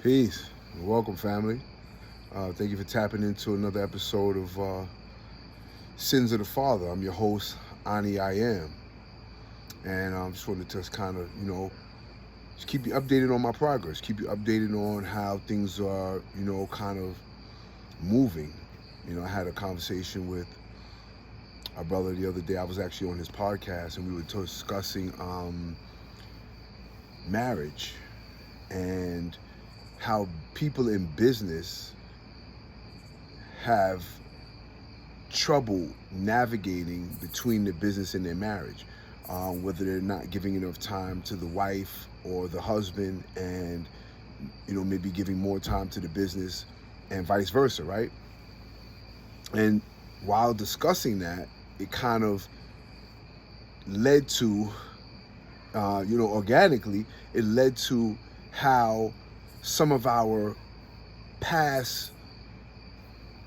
Peace. Welcome, family. Thank you for tapping into another episode of Sins of the Father. I'm your host, Ani I Am. And I just wanted to just kind of, just keep you updated on my progress, keep you updated on how things are, kind of moving. I had a conversation with a brother the other day. I was actually on his podcast, and we were discussing marriage and how people in business have trouble navigating between the business and their marriage, whether they're not giving enough time to the wife or the husband, and maybe giving more time to the business, and vice versa, right? And while discussing that, it kind of led to, organically, it led to how some of our past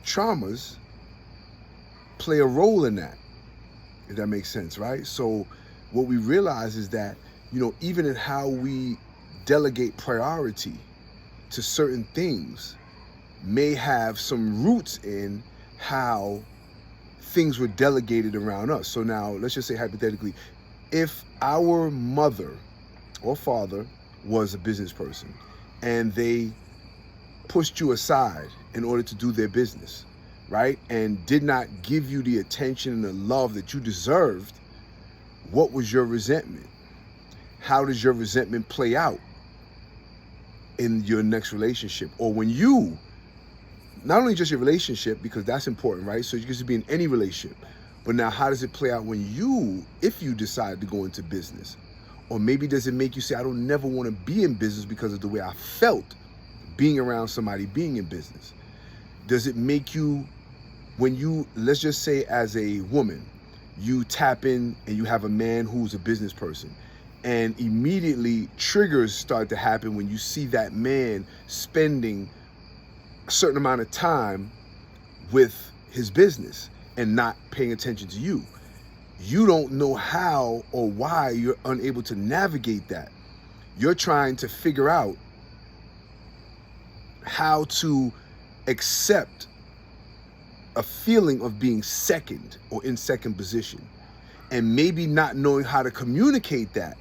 traumas play a role in that, if that makes sense, right? So what we realize is that, even in how we delegate priority to certain things may have some roots in how things were delegated around us. So now, let's just say hypothetically, if our mother or father was a business person and they pushed you aside in order to do their business, right? And did not give you the attention and the love that you deserved, what was your resentment? How does your resentment play out in your next relationship? Or when you, not only just your relationship, because that's important, right? So you can be in any relationship, but now how does it play out when if you decide to go into business? Or maybe does it make you say, I don't never want to be in business because of the way I felt being around somebody being in business? Does it make you, when you, let's just say as a woman, you tap in and you have a man who's a business person, and immediately triggers start to happen when you see that man spending a certain amount of time with his business and not paying attention to you. You don't know how or why you're unable to navigate that. You're trying to figure out how to accept a feeling of being second or in second position, and maybe not knowing how to communicate that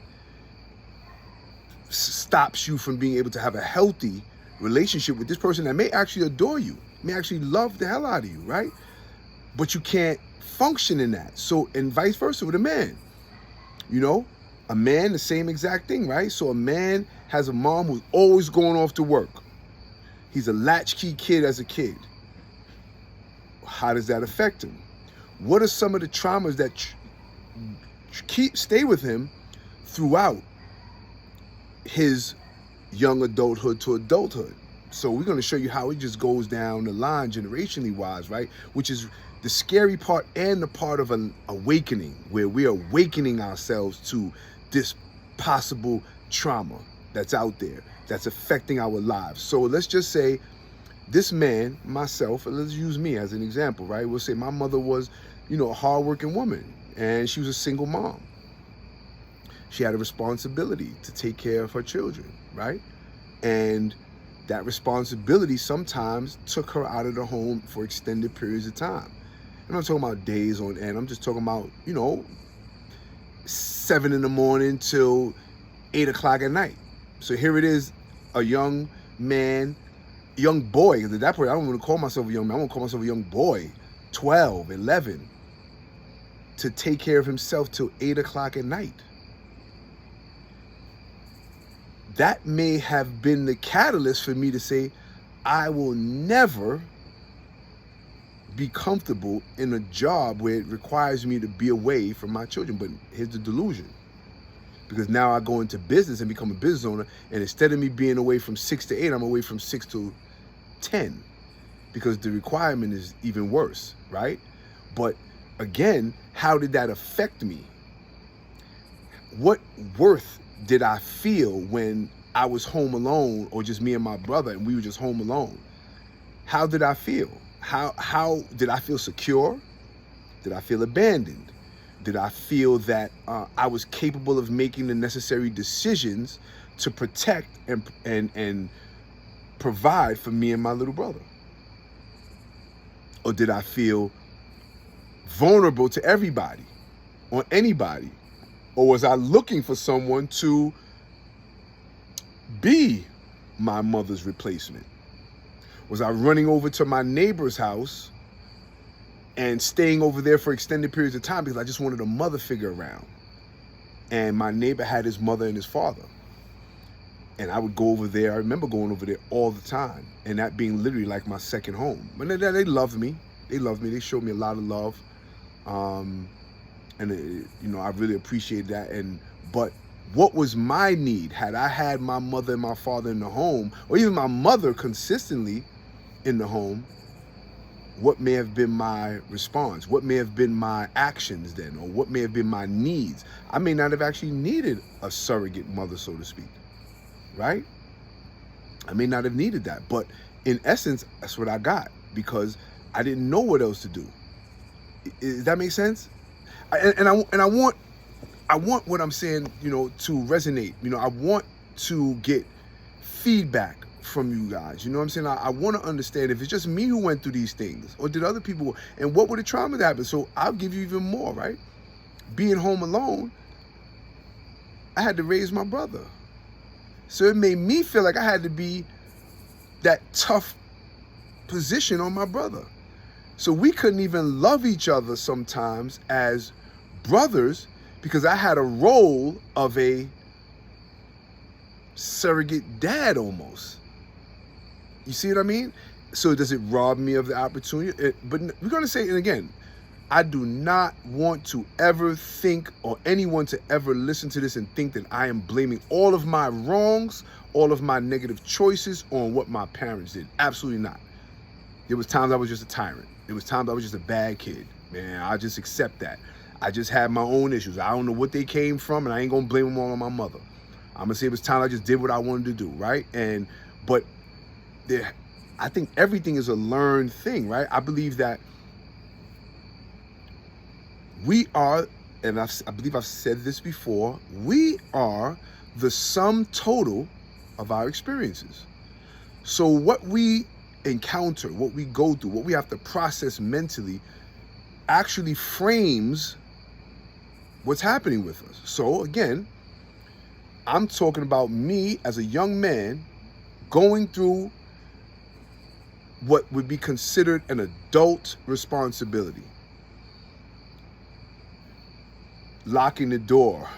stops you from being able to have a healthy relationship with this person that may actually adore you, may actually love the hell out of you, right? But you can't function in that. So, and vice versa with a man. A man, the same exact thing, right? So a man has a mom who's always going off to work. He's a latchkey kid as a kid. How does that affect him? What are some of the traumas that stay with him throughout his young adulthood to adulthood? So we're going to show you how it just goes down the line generationally wise, right? Which is the scary part and the part of an awakening, where we're awakening ourselves to this possible trauma that's out there, that's affecting our lives. So let's just say this man, myself, let's use me as an example, right? We'll say my mother was, a hardworking woman, and she was a single mom. She had a responsibility to take care of her children, right? And that responsibility sometimes took her out of the home for extended periods of time. I'm not talking about days on end. I'm just talking about, 7 in the morning till 8 o'clock at night. So here it is, a young man, young boy, because at that point, I don't want to call myself a young man. I want to call myself a young boy, 12, 11, to take care of himself till 8 o'clock at night. That may have been the catalyst for me to say, I will never be comfortable in a job where it requires me to be away from my children. But here's the delusion. Because now I go into business and become a business owner, and instead of me being away from 6 to 8, I'm away from 6 to 10, because the requirement is even worse, right? But again, how did that affect me? What worth did I feel when I was home alone, or just me and my brother, and we were just home alone? How did I feel? How did I feel secure? Did I feel abandoned? Did I feel that I was capable of making the necessary decisions to protect and provide for me and my little brother? Or did I feel vulnerable to everybody or anybody? Or was I looking for someone to be my mother's replacement? Was I running over to my neighbor's house and staying over there for extended periods of time because I just wanted a mother figure around? And my neighbor had his mother and his father. And I would go over there. I remember going over there all the time, and that being literally like my second home. But they loved me. They loved me. They showed me a lot of love. I really appreciated that. But what was my need? Had I had my mother and my father in the home, or even my mother consistently in the home, what may have been my response? What may have been my actions then? Or what may have been my needs? I may not have actually needed a surrogate mother, so to speak, right? I may not have needed that, but in essence, that's what I got because I didn't know what else to do. Does that make sense? I want what I'm saying, to resonate. I want to get feedback from you guys. You know what I'm saying? I want to understand if it's just me who went through these things, or did other people, and what were the trauma that happened? So I'll give you even more, right? Being home alone, I had to raise my brother. So it made me feel like I had to be that tough position on my brother. So we couldn't even love each other sometimes as brothers because I had a role of a surrogate dad almost. You see what I mean? So does it rob me of the opportunity? But we're going to say it again. I do not want to ever think, or anyone to ever listen to this and think that I am blaming all of my wrongs, all of my negative choices on what my parents did. Absolutely not. There was times I was just a tyrant. There was times I was just a bad kid. Man, I just accept that. I just had my own issues. I don't know what they came from, and I ain't going to blame them all on my mother. I'm going to say it was time I just did what I wanted to do, right? But I think everything is a learned thing, right? I believe that we are, and I believe I've said this before, we are the sum total of our experiences. So what we encounter, what we go through, what we have to process mentally actually frames what's happening with us. So again, I'm talking about me as a young man going through what would be considered an adult responsibility. Locking the door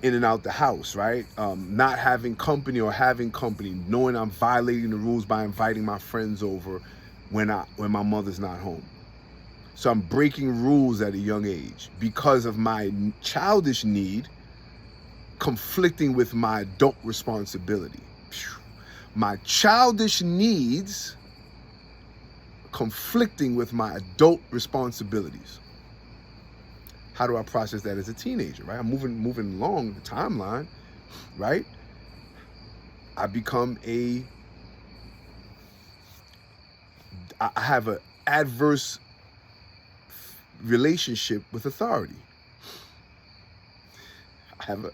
in and out the house, right? Not having company or having company, knowing I'm violating the rules by inviting my friends over when my mother's not home. So I'm breaking rules at a young age because of my childish need conflicting with my adult responsibility. My childish needs conflicting with my adult responsibilities. How do I process that as a teenager, right? I'm moving along the timeline, right? I have an adverse relationship with authority. I have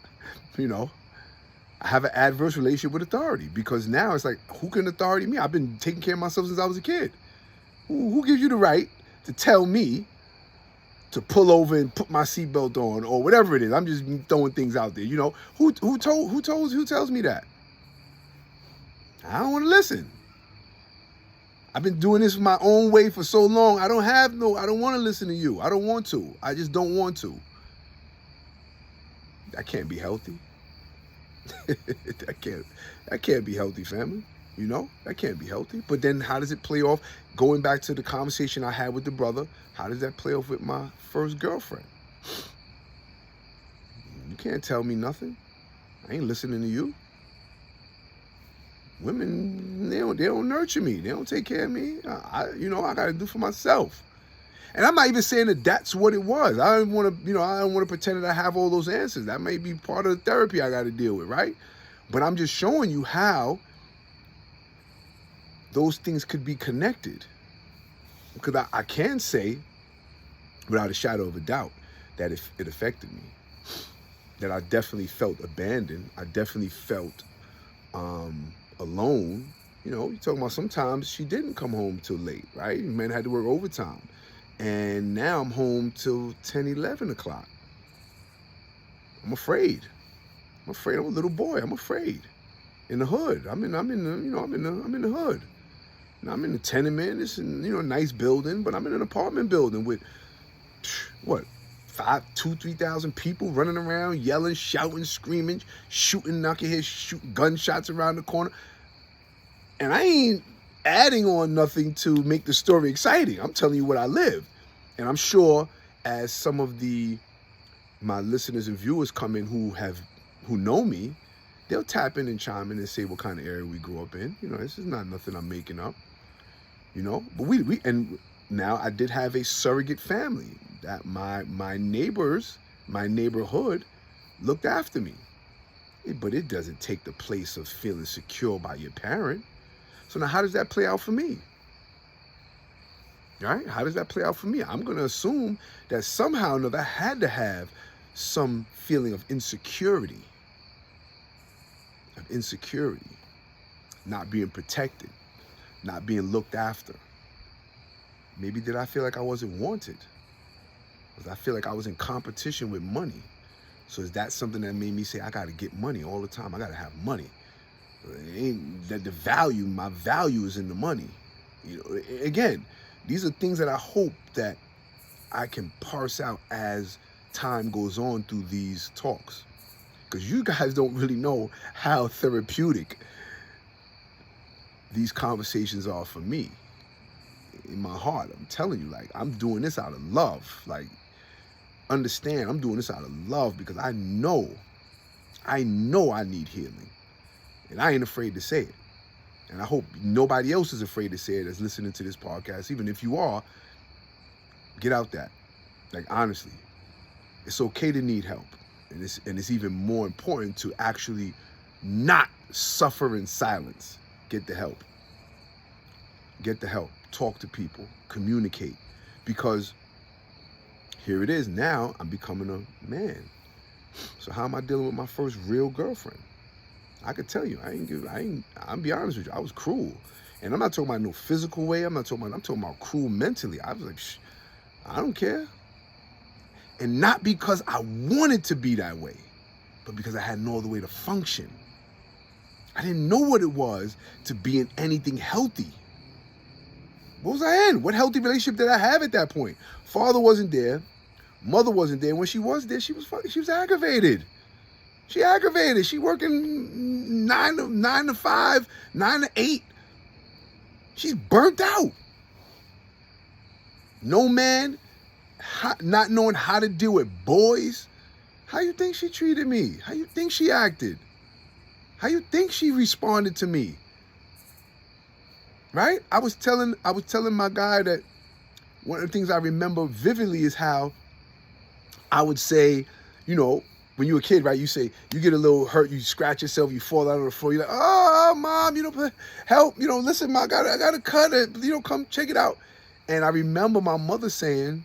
an adverse relationship with authority because now it's like, who can authority me? I've been taking care of myself since I was a kid. Who gives you the right to tell me to pull over and put my seatbelt on or whatever it is? I'm just throwing things out there. Who tells me that? I don't want to listen. I've been doing this my own way for so long. I don't want to listen to you. I don't want to. I just don't want to. That can't be healthy. That can't be healthy, family. That can't be healthy. But then how does it play off? Going back to the conversation I had with the brother, how does that play off with my first girlfriend? You can't tell me nothing. I ain't listening to you. Women, they don't nurture me. They don't take care of me. I got to do for myself. And I'm not even saying that that's what it was. I don't want to pretend that I have all those answers. That may be part of the therapy I got to deal with, right? But I'm just showing you how those things could be connected. Because I can say, without a shadow of a doubt, that it affected me. That I definitely felt abandoned. I definitely felt alone. You're talking about sometimes she didn't come home till late, right? Men had to work overtime. And now I'm home till 10, 11 o'clock. I'm afraid. I'm afraid. I'm a little boy. I'm afraid. In the hood. I'm in the hood. Now I'm in the tenement. It's in, a nice building, but I'm in an apartment building with, what, 3,000 people running around, yelling, shouting, screaming, shooting, knocking heads, shooting gunshots around the corner. And I ain't adding on nothing to make the story exciting. I'm telling you what I live. And I'm sure as some of my listeners and viewers come in who know me, they'll tap in and chime in and say what kind of area we grew up in. This is not nothing I'm making up. But we and now I did have a surrogate family that my neighbors, my neighborhood looked after me. But it doesn't take the place of feeling secure by your parent. So now how does that play out for me? Right? How does that play out for me? I'm going to assume that somehow or another I had to have some feeling of insecurity. Not being protected, not being looked after. Maybe did I feel like I wasn't wanted? Because I feel like I was in competition with money. So is that something that made me say, I got to get money all the time? I got to have money. It ain't that my value is in the money. Again, these are things that I hope that I can parse out as time goes on through these talks. Because you guys don't really know how therapeutic these conversations are for me. In my heart, I'm telling you, I'm doing this out of love. Understand, I'm doing this out of love because I know I need healing. And I ain't afraid to say it. And I hope nobody else is afraid to say it that's listening to this podcast. Even if you are, get out that. Honestly, it's okay to need help. And it's even more important to actually not suffer in silence. Get the help. Talk to people. Communicate. Because here it is now, I'm becoming a man. So how am I dealing with my first real girlfriend? I could tell you, I'll be honest with you, I was cruel. And I'm not talking about no physical way, I'm talking about cruel mentally. I was like, I don't care. And not because I wanted to be that way, but because I had no other way to function. I didn't know what it was to be in anything healthy. What was I in? What healthy relationship did I have at that point? Father wasn't there. Mother wasn't there. When she was there, she was aggravated. She working 9 to 5, 9 to 8. She's burnt out. No man, not knowing how to deal with boys. How you think she treated me? How you think she acted? How you think she responded to me? Right? I was telling my guy that one of the things I remember vividly is how I would say, when you're a kid, right, you say, you get a little hurt, you scratch yourself, you fall out on the floor, you're like, oh, mom, help, listen, I got to cut it, come check it out. And I remember my mother saying,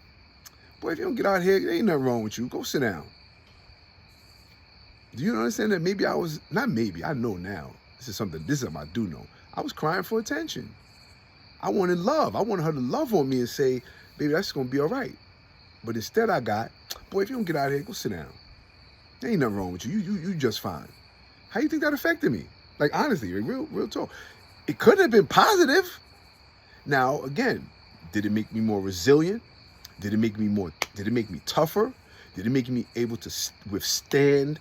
boy, if you don't get out here, there ain't nothing wrong with you. Go sit down. Do you understand that maybe I know now. This is something I do know. I was crying for attention. I wanted love. I wanted her to love on me and say, baby, that's going to be all right. But instead I got, boy, if you don't get out here, go sit down. There ain't nothing wrong with you. You just fine. How you think that affected me? Honestly, real talk. It could have been positive. Now, again, did it make me more resilient? Did it make me tougher? Did it make me able to withstand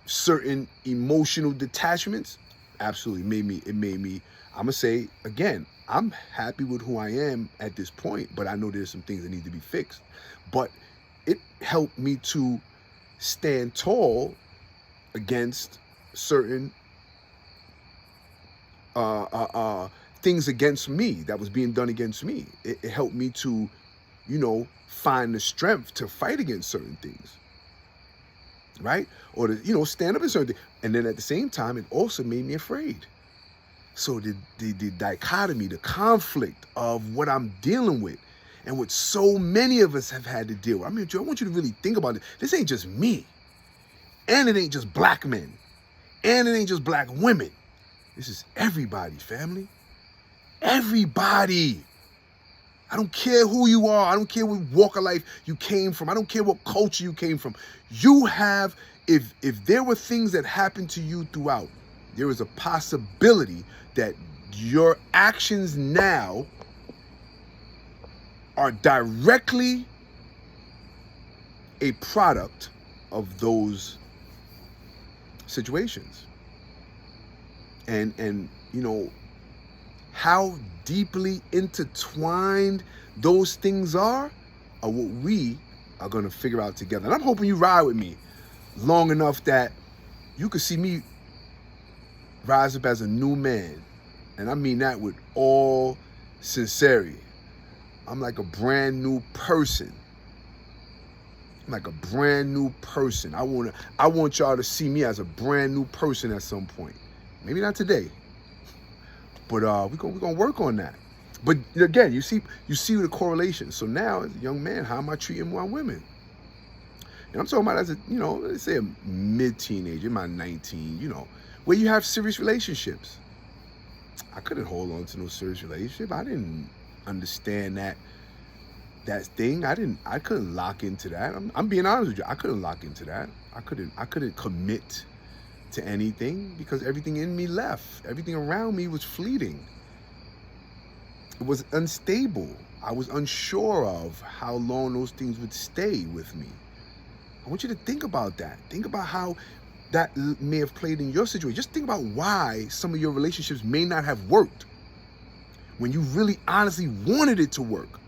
certain emotional detachments? Absolutely. It made me, I'm going to say, again, I'm happy with who I am at this point, but I know there's some things that need to be fixed. But it helped me to stand tall against certain things against me that was being done against me. It helped me to, find the strength to fight against certain things, right? Or to, stand up in certain things. And then at the same time, it also made me afraid. So the dichotomy, the conflict of what I'm dealing with and what so many of us have had to deal with. I mean, Joe, I want you to really think about it. This ain't just me. And it ain't just black men. And it ain't just black women. This is everybody, family. Everybody. I don't care who you are. I don't care what walk of life you came from. I don't care what culture you came from. You have, if there were things that happened to you throughout, there is a possibility that your actions now are directly a product of those situations. And you know, how deeply intertwined those things are what we are going to figure out together. And I'm hoping you ride with me long enough that you can see me rise up as a new man. And I mean that with all sincerity. I'm like a brand new person. I'm like a brand new person. I want y'all to see me as a brand new person at some point. Maybe not today, but we're gonna work on that. But again, you see the correlation. So now, as a young man, how am I treating my women? And I'm talking about as a, you know, let's say a mid-teenager, my 19, you know, where you have serious relationships. I couldn't hold on to no serious relationship. I didn't understand that thing. I couldn't lock into that. I'm being honest with you. I couldn't lock into that. I couldn't commit to anything because everything in me left. Everything around me was fleeting. It was unstable. I was unsure of how long those things would stay with me. I want you to think about that. Think about how that may have played in your situation. Just think about why some of your relationships may not have worked when you really honestly wanted it to work.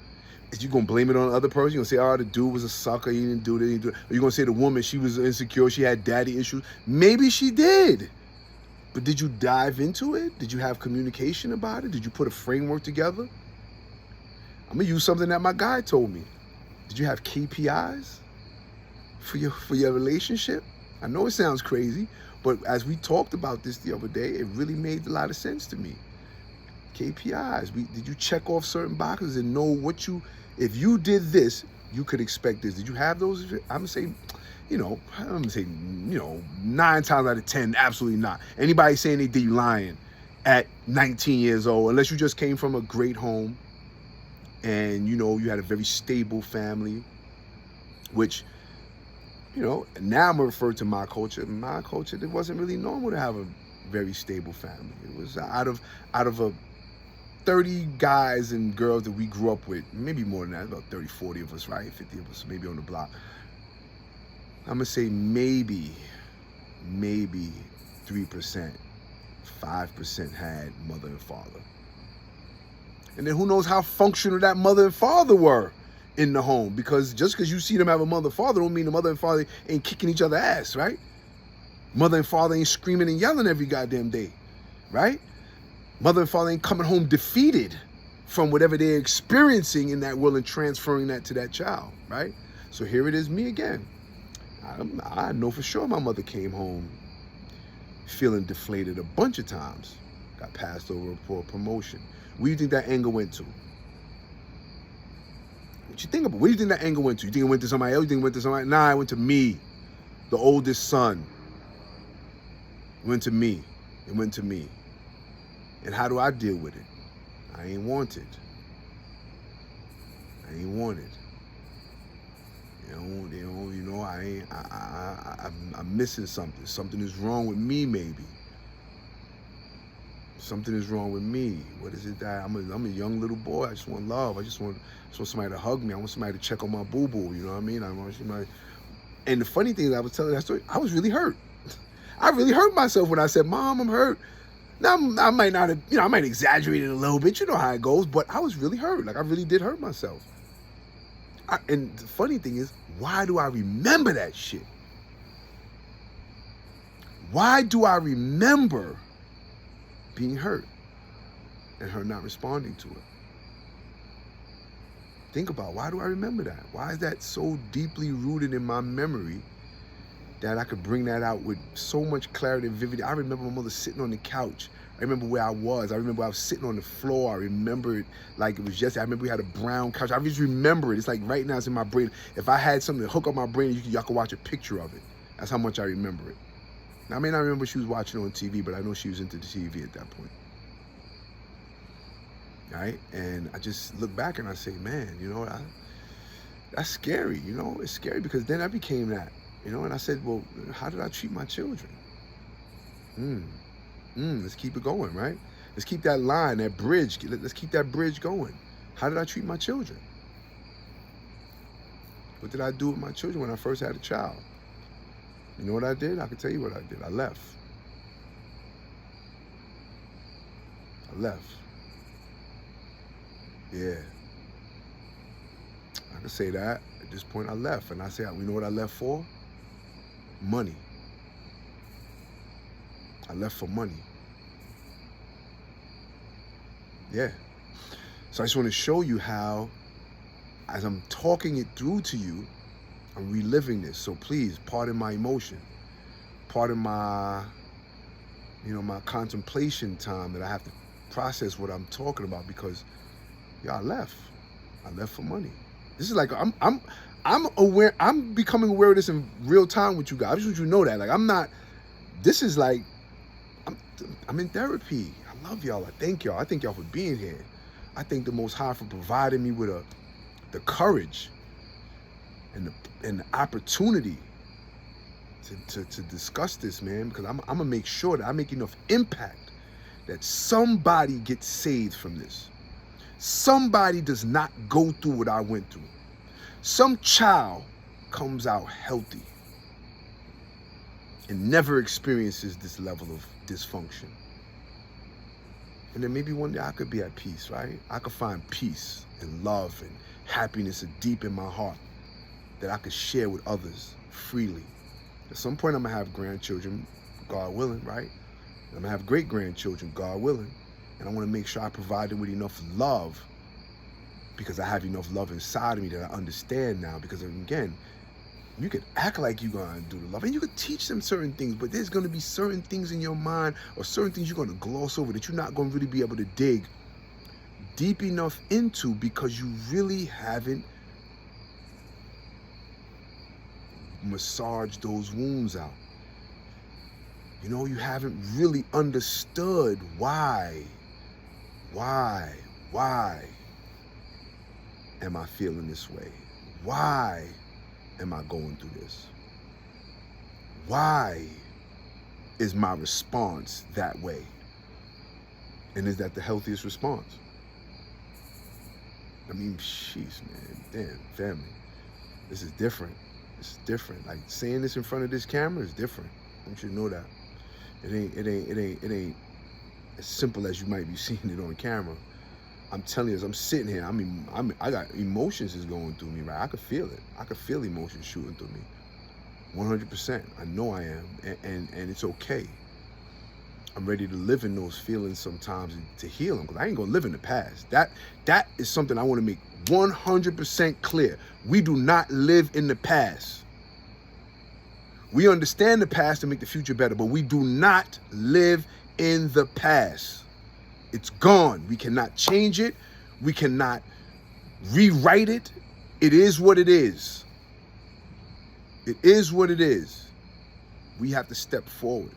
Is you gonna blame it on the other person? You're gonna say, oh, the dude was a sucker, he didn't do this, he didn't do it. Or you're gonna say the woman, she was insecure, she had daddy issues. Maybe she did. But did you dive into it? Did you have communication about it? Did you put a framework together? I'm gonna use something that my guy told me. Did you have KPIs for your relationship? I know it sounds crazy, but as we talked about this the other day, it really made a lot of sense to me. KPIs. Did you check off certain boxes and know what if you did this, you could expect this? Did you have those? I'm gonna say, I'm gonna say, 9 times out of 10, absolutely not. Anybody saying they did, you lying at 19 years old, unless you just came from a great home and you had a very stable family, which, now I'm gonna refer to my culture. My culture, it wasn't really normal to have a very stable family. It was out of a 30 guys and girls that we grew up with, maybe more than that, about 30, 40 of us, right? 50 of us, maybe on the block. I'm gonna say maybe 3%, 5% had mother and father. And then who knows how functional that mother and father were in the home, because just because you see them have a mother and father don't mean the mother and father ain't kicking each other ass, right? Mother and father ain't screaming and yelling every goddamn day, right? Mother and father ain't coming home defeated from whatever they're experiencing in that world and transferring that to that child, right? So here it is, me again. I know for sure my mother came home feeling deflated a bunch of times. Got passed over for a promotion. Where do you think that anger went to? What you think about? Where do you think that anger went to? You think it went to somebody else? You think it went to somebody? Nah, it went to me, the oldest son. It went to me. It went to me. And how do I deal with it? I ain't wanted. I ain't wanted. I'm missing something. Something is wrong with me, maybe. Something is wrong with me. What is it that I'm a young little boy? I just want love. I just want somebody to hug me. I want somebody to check on my boo-boo. You know what I mean? I want somebody. And the funny thing is, I was telling that story, I was really hurt. I really hurt myself when I said, Mom, I'm hurt. Now, I might not have, I might exaggerate it a little bit. You know how it goes. But I was really hurt. Like, I really did hurt myself. And the funny thing is, why do I remember that shit? Why do I remember being hurt and her not responding to it? Think about, why do I remember that? Why is that so deeply rooted in my memory that I could bring that out with so much clarity and vividity? I remember my mother sitting on the couch. I remember where I was. I remember I was sitting on the floor. I remember it like it was yesterday. I remember we had a brown couch. I just remember it. It's like right now it's in my brain. If I had something to hook up my brain, y'all could watch a picture of it. That's how much I remember it. Now, I may not remember what she was watching on TV, but I know she was into the TV at that point. Right? And I just look back and I say, man, that's scary. It's scary because then I became that. And I said, well, how did I treat my children? Let's keep it going, right? Let's keep that line, that bridge. Let's keep that bridge going. How did I treat my children? What did I do with my children when I first had a child? You know what I did? I can tell you what I did. I left. Yeah. I can say that. At this point, I left. And I say, you know what I left for? Money. I left for money. Yeah. So I just want to show you how, as I'm talking it through to you, I'm reliving this. So please, pardon my emotion. Pardon my, my contemplation time that I have to process what I'm talking about because, I left. I left for money. This is like, I'm aware, I'm becoming aware of this in real time with you guys. I just want you to know that. Like, this is like, I'm in therapy. I love y'all. I thank y'all. I thank y'all for being here. I thank the Most High for providing me with the courage and the opportunity to discuss this, man, because I'm gonna make sure that I make enough impact that somebody gets saved from this. Somebody does not go through what I went through. Some child comes out healthy and never experiences this level of dysfunction. And then maybe one day I could be at peace, right? I could find peace and love and happiness deep in my heart that I could share with others freely. At some point I'm gonna have grandchildren, God willing, right? I'm gonna have great grandchildren, God willing. And I wanna make sure I provide them with enough love because I have enough love inside of me that I understand now. Because again, you could act like you're gonna do the love and you could teach them certain things, but there's gonna be certain things in your mind or certain things you're gonna gloss over that you're not gonna really be able to dig deep enough into because you really haven't massaged those wounds out. You haven't really understood why am I feeling this way? Why am I going through this? Why is my response that way? And is that the healthiest response? I mean, jeez, man, damn, family. This is different. It's different. Like saying this in front of this camera is different. I want you to know that. It ain't as simple as you might be seeing it on camera. I'm telling you, as I'm sitting here, I got emotions is going through me, right? I could feel it. I could feel emotions shooting through me. 100%. I know I am. And it's okay. I'm ready to live in those feelings sometimes and to heal them because I ain't gonna live in the past. That is something I want to make 100% clear. We do not live in the past. We understand the past to make the future better, but we do not live in the past. It's gone. We cannot change it. We cannot rewrite it. It is what it is. It is what it is. We have to step forward.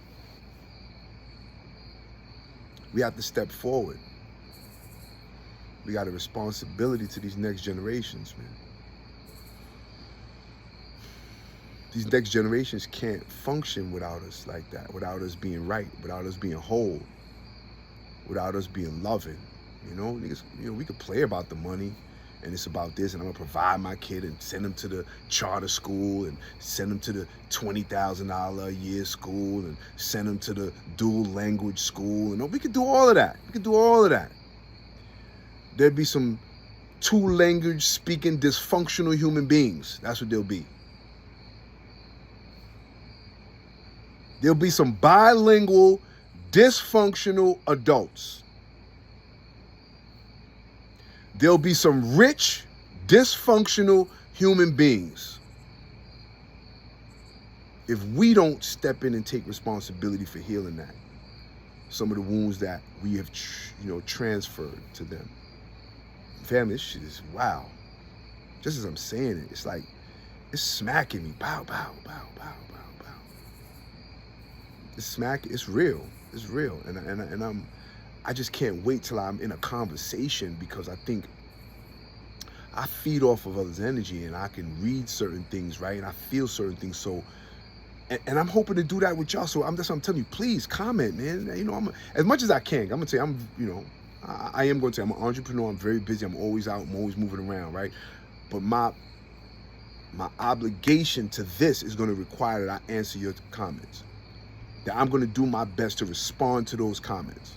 We have to step forward. We got a responsibility to these next generations, man. These next generations can't function without us like that, without us being right, without us being whole, without us being loving. Niggas, we could play about the money and it's about this and I'm gonna provide my kid and send him to the charter school and send him to the $20,000 a year school and send him to the dual language school. And we could do all of that. We could do all of that. There'd be some two language speaking dysfunctional human beings. That's what they'll be. There'll be some bilingual, dysfunctional adults. There'll be some rich, dysfunctional human beings. If we don't step in and take responsibility for healing that, some of the wounds that we have, transferred to them. Family, this shit is wow. Just as I'm saying it, it's like, it's smacking me. Bow, bow, bow, bow, bow, bow. It's real. It's real. And I just can't wait till I'm in a conversation, because I think I feed off of others' energy, and I can read certain things, right? And I feel certain things. So, and I'm hoping to do that with y'all. So that's what I'm telling you. Please comment, man. You know, as much as I can. I'm gonna tell you, I am going to say I'm an entrepreneur. I'm very busy. I'm always out. I'm always moving around, right? But my obligation to this is going to require that I answer your comments. That I'm going to do my best to respond to those comments.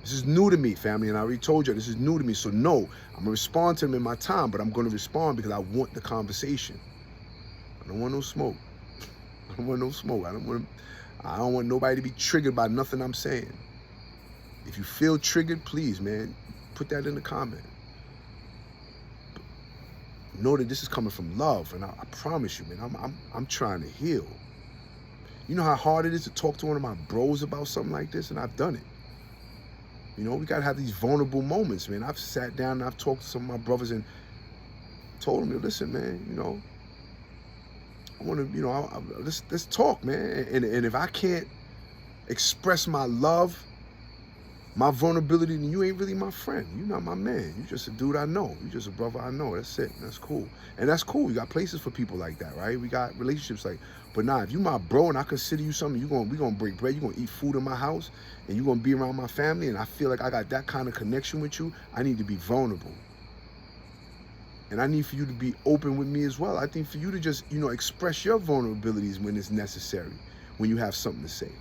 This is new to me, family, and I already told you this is new to me. So no, I'm gonna respond to them in my time, but I'm gonna respond because I want the conversation. I don't want no smoke. I don't want no smoke. I don't want nobody to be triggered by nothing I'm saying. If you feel triggered, please, man, put that in the comment. But know that this is coming from love, and I promise you, man, I'm trying to heal. You know how hard it is to talk to one of my bros about something like this, and I've done it. You know, we gotta have these vulnerable moments, man. I've sat down and I've talked to some of my brothers and told them, listen, man, you know, I want to, you know, let's talk, man. And if I can't express my love, my vulnerability, then you ain't really my friend. You're not my man. You're just a dude I know. You're just a brother I know. That's it. That's cool. And that's cool. You got places for people like that, right? We got relationships like, but nah, if you my bro and I consider you something, we gonna break bread. You're gonna eat food in my house, and you're gonna be around my family, and I feel like I got that kind of connection with you, I need to be vulnerable. And I need for you to be open with me as well. I think for you to just, you know, express your vulnerabilities when it's necessary, when you have something to say.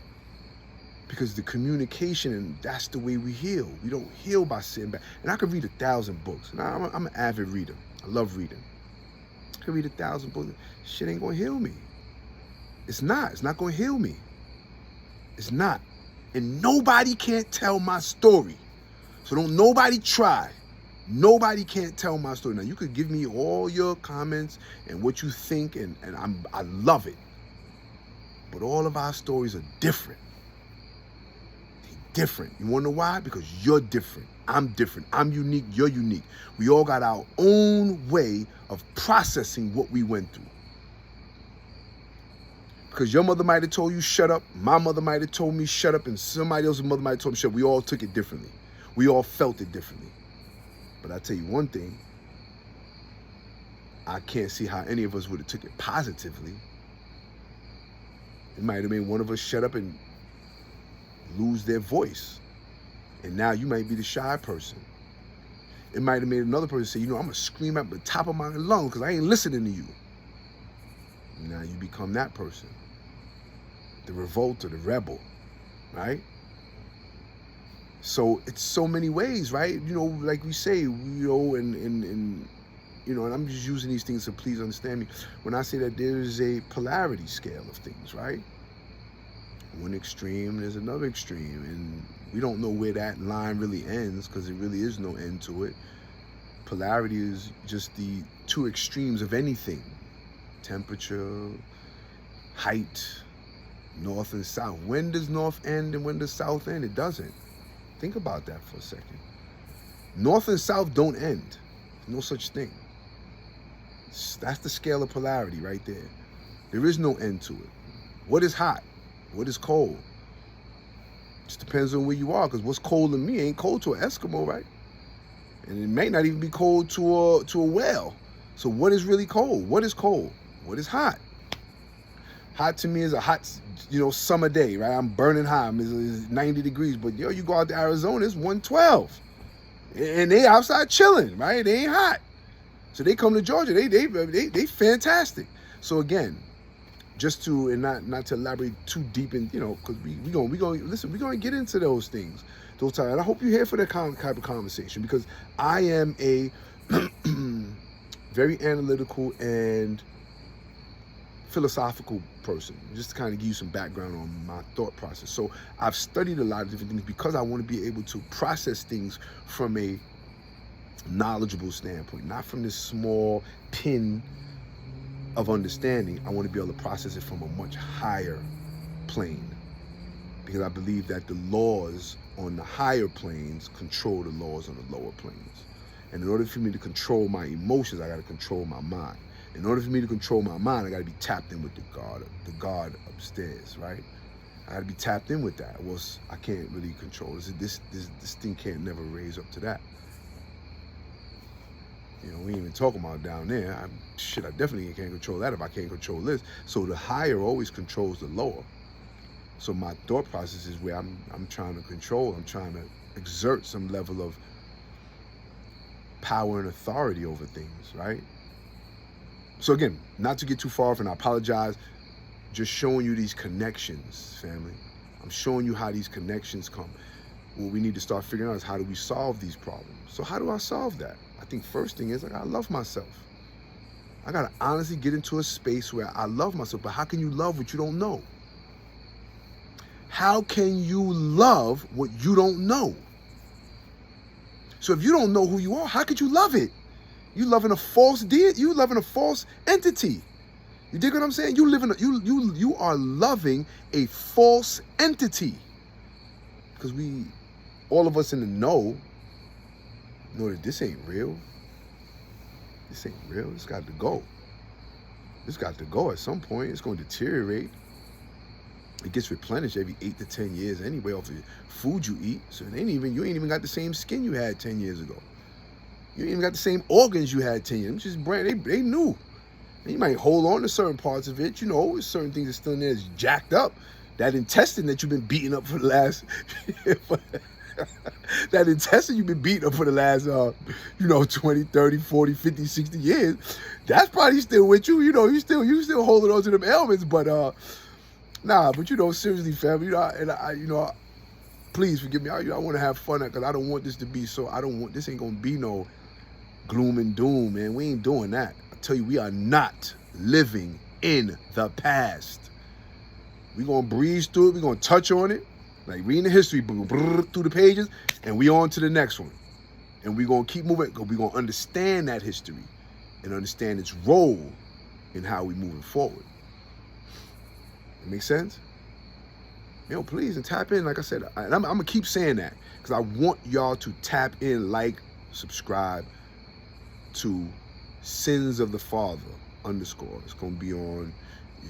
Because the communication, and that's the way we heal. We don't heal by sitting back. And I could read 1,000 books. Now, I'm an avid reader. I love reading. I could read 1,000 books. Shit ain't gonna heal me. It's not. It's not gonna heal me. It's not. And nobody can't tell my story. So don't nobody try. Nobody can't tell my story. Now, you could give me all your comments and what you think, and I love it. But all of our stories are different. Different. You wanna know why? Because you're different. I'm different. I'm unique. You're unique. We all got our own way of processing what we went through. Because your mother might have told you shut up, my mother might have told me shut up, and somebody else's mother might have told me shut up. We all took it differently. We all felt it differently. But I tell you one thing, I can't see how any of us would have took it positively. It might have made one of us shut up and lose their voice. And now you might be the shy person. It might have made another person say, you know, I'm gonna scream at the top of my lungs because I ain't listening to you. Now you become that person. The revolter, the rebel, right? So it's so many ways, right? You know, like we say, you know, and you know, and I'm just using these things, so please understand me. When I say that there is a polarity scale of things, right? One extreme, there's another extreme, and we don't know where that line really ends because there really is no end to it. Polarity is just the two extremes of anything. Temperature, height, north and south. When does north end and when does south end? It doesn't. Think about that for a second. North and south don't end. No such thing. That's the scale of polarity right there. There is no end to it. What is hot? What is cold? Just depends on where you are, because what's cold to me ain't cold to an Eskimo, right? And it may not even be cold to a whale. So what is really cold? What is cold? What is hot? Hot to me is a hot, you know, summer day, right? I'm burning hot. It's 90 degrees, but yo, you go out to Arizona, it's 112. And they outside chilling, right? They ain't hot. So they come to Georgia, they fantastic. So again, just to, and not to elaborate too deep in, you know, because we gonna get into those things, those times. And I hope you're here for that type of conversation, because I am a very analytical and philosophical person, just to kind of give you some background on my thought process. So I've studied a lot of different things because I want to be able to process things from a knowledgeable standpoint, not from this small pin of understanding. I want to be able to process it from a much higher plane, because I believe that the laws on the higher planes control the laws on the lower planes. And in order for me to control my emotions, I got to control my mind. In order for me to control my mind, I got to be tapped in with the God upstairs, right? I got to be tapped in with that. Well, I can't really control this. This thing can't never raise up to that. You know, we ain't even talking about down there. I definitely can't control that if I can't control this. So the higher always controls the lower. So my thought process is where I'm trying to control. I'm trying to exert some level of power and authority over things, right? So again, not to get too far off, and I apologize, just showing you these connections, family. I'm showing you how these connections come. What we need to start figuring out is, how do we solve these problems? So how do I solve that? I think first thing is, I gotta love myself. I gotta honestly get into a space where I love myself. But how can you love what you don't know? How can you love what you don't know? So if you don't know who you are, how could you love it? You loving a false deity. You loving a false entity. You dig what I'm saying? You are loving a false entity. Because all of us in the know that this ain't real. This ain't real. It's got to go. It's got to go at some point. It's going to deteriorate. It gets replenished every 8 to 10 years anyway off the food you eat. So you ain't even got the same skin you had 10 years ago. You ain't even got the same organs you had 10 years. Them just brand, they new. And you might hold on to certain parts of it. You know, certain things are still in there that's jacked up. That intestine that you've been beating up for the last that intestine you've been beating up for the last 20, 30, 40, 50, 60 years, that's probably still with you. You know, you still holding on to them ailments, but but seriously, family, please forgive me. I want to have fun because I don't want this to be this ain't gonna be no gloom and doom, man. We ain't doing that. I tell you, we are not living in the past. We're gonna breeze through it, we're gonna touch on it, like reading the history book, through the pages, and we on to the next one. And we're gonna keep moving, because we're gonna understand that history and understand its role in how we moving forward. It makes sense? Please, and tap in, like I said. And I'm gonna keep saying that, because I want y'all to tap in, like, subscribe to Sins of the Father _. It's gonna be on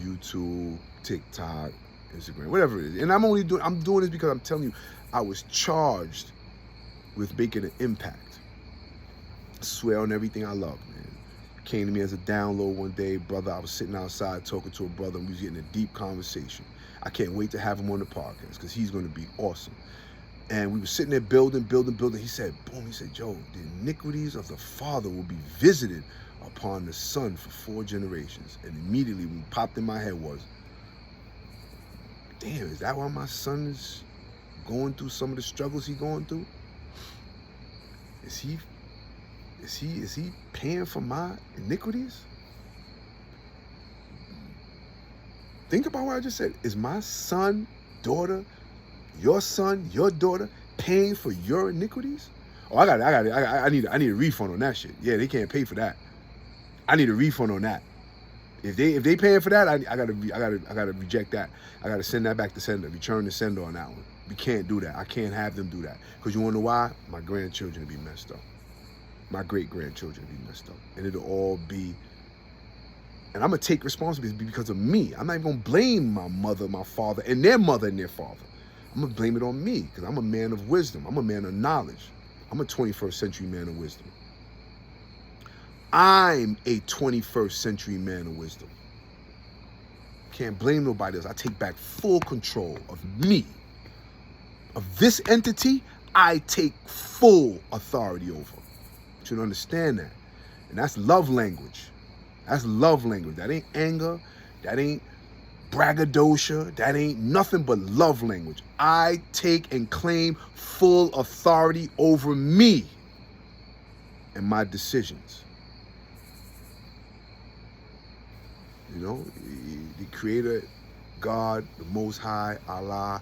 YouTube, TikTok, Instagram, whatever it is. And I'm doing this because I'm telling you, I was charged with making an impact. I swear on everything I love, man. Came to me as a download one day, brother. I was sitting outside talking to a brother, and we was getting a deep conversation. I can't wait to have him on the podcast, because he's going to be awesome. And we were sitting there building. He said, boom, he said, Joe, the iniquities of the father will be visited upon the son for 4 generations. And immediately what popped in my head was, damn, is that why my son is going through some of the struggles he's going through? Is he paying for my iniquities? Think about what I just said. Is my son, daughter, your son, your daughter paying for your iniquities? Oh, I need a refund on that shit. Yeah, they can't pay for that. I need a refund on that. If they paying for that, I gotta reject that. I gotta send that back to sender, return the sender on that one. We can't do that. I can't have them do that. Because you wanna know why? My grandchildren will be messed up. My great-grandchildren will be messed up. And it'll all be, and I'm gonna take responsibility because of me. I'm not even gonna blame my mother, my father, and their mother and their father. I'm gonna blame it on me, because I'm a man of wisdom. I'm a man of knowledge. I'm a 21st century man of wisdom. I'm a 21st century man of wisdom. Can't blame nobody else. I take back full control of me. Of this entity, I take full authority over. You should understand that. And that's love language. That's love language. That ain't anger. That ain't braggadocio. That ain't nothing but love language. I take and claim full authority over me and my decisions. You know, the Creator, God, the Most High, Allah,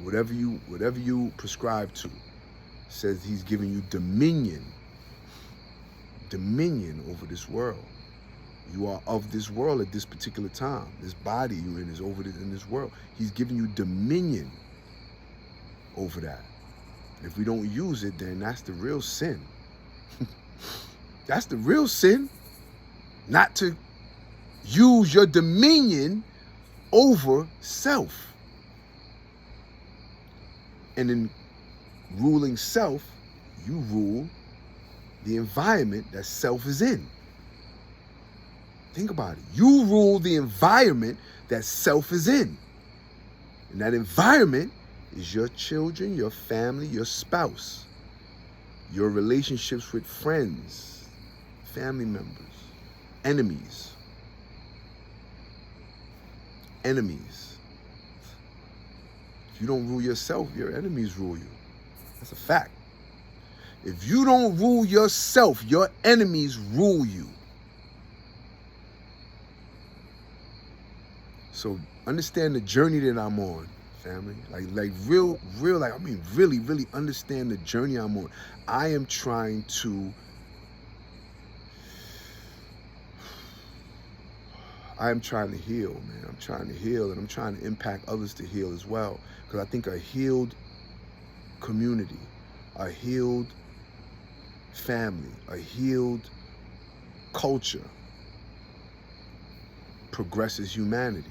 whatever you prescribe to, says He's giving you dominion over this world. You are of this world at this particular time. This body you're in is in this world. He's giving you dominion over that. If we don't use it, then that's the real sin. That's the real sin. Not to use your dominion over self. And in ruling self, you rule the environment that self is in. Think about it. You rule the environment that self is in. And that environment is your children, your family, your spouse, your relationships with friends, family members, enemies. Enemies. If you don't rule yourself, your enemies rule you. That's a fact. If you don't rule yourself, your enemies rule you. So understand the journey that I'm on, family. Like real, like, I mean, really, really understand the journey I'm on. I am trying to heal, man. I'm trying to heal, and I'm trying to impact others to heal as well. Because I think a healed community, a healed family, a healed culture progresses humanity.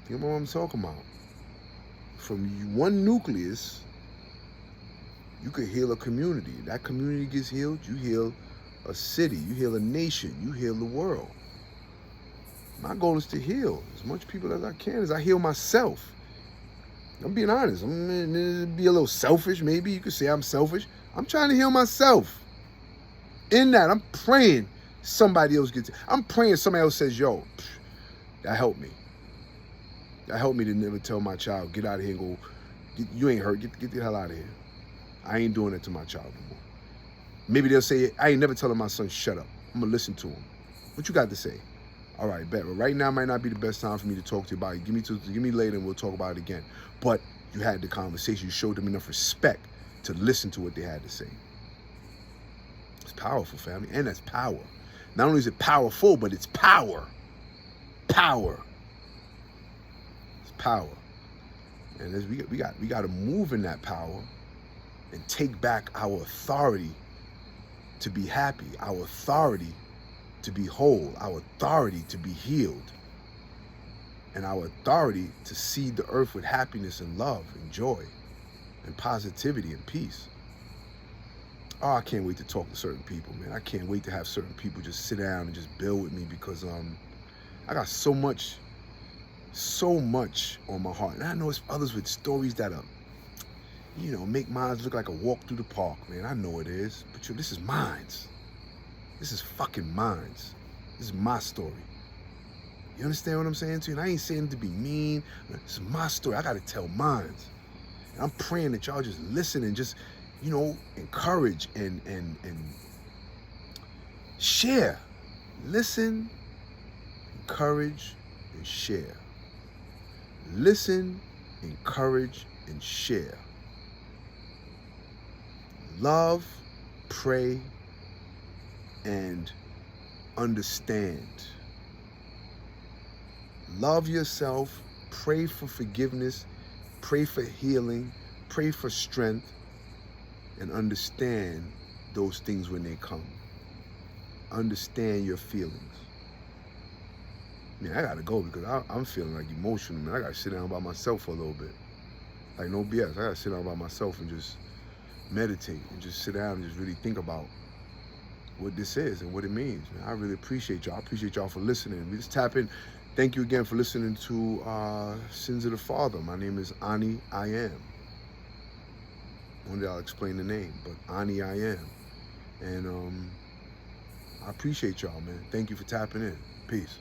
You know what I'm talking about? From one nucleus, you could heal a community. That community gets healed, you heal a city, you heal a nation, you heal the world. My goal is to heal as much people as I can, as I heal myself. I'm being honest. I'm gonna be a little selfish, maybe. You could say I'm selfish. I'm trying to heal myself. In that, I'm praying somebody else gets it. I'm praying somebody else says, yo, that helped me. That helped me to never tell my child, get out of here and go, you ain't hurt, get the hell out of here. I ain't doing that to my child no more. Maybe they'll say, I ain't never telling my son, shut up. I'm gonna listen to him. What you got to say? All right, bet. Well, right now might not be the best time for me to talk to you about it. Give me later and we'll talk about it again. But you had the conversation. You showed them enough respect to listen to what they had to say. It's powerful, family. And that's power. Not only is it powerful, but it's power. Power. It's power. And as we got to move in that power and take back our authority to be happy, our authority to be whole, our authority to be healed, and our authority to seed the earth with happiness and love and joy and positivity and peace. Oh, I can't wait to talk to certain people, man. I can't wait to have certain people just sit down and just build with me, because I got so much on my heart. And I know it's others with stories that are, make mine look like a walk through the park, man. I know it is, but this is mine's. This is fucking mine's. This is my story. You understand what I'm saying to you? And I ain't saying to be mean. This is my story. I got to tell mine's. And I'm praying that y'all just listen and just, encourage and share. Listen, encourage, and share. Listen, encourage, and share. Love, pray, and understand. Love yourself, pray for forgiveness, pray for healing, pray for strength, and understand those things when they come. Understand your feelings. Man, I gotta go because I'm feeling like emotional, man. I gotta sit down by myself for a little bit. Like, no BS. I gotta sit down by myself and just meditate and just sit down and just really think about what this is and what it means, man. I really appreciate y'all. I appreciate y'all for listening. We just tap in. Thank you again for listening to Sins of the Father. My name is Ani I Am. One day I'll explain the name, but Ani I Am. And I appreciate y'all, man. Thank you for tapping in. Peace.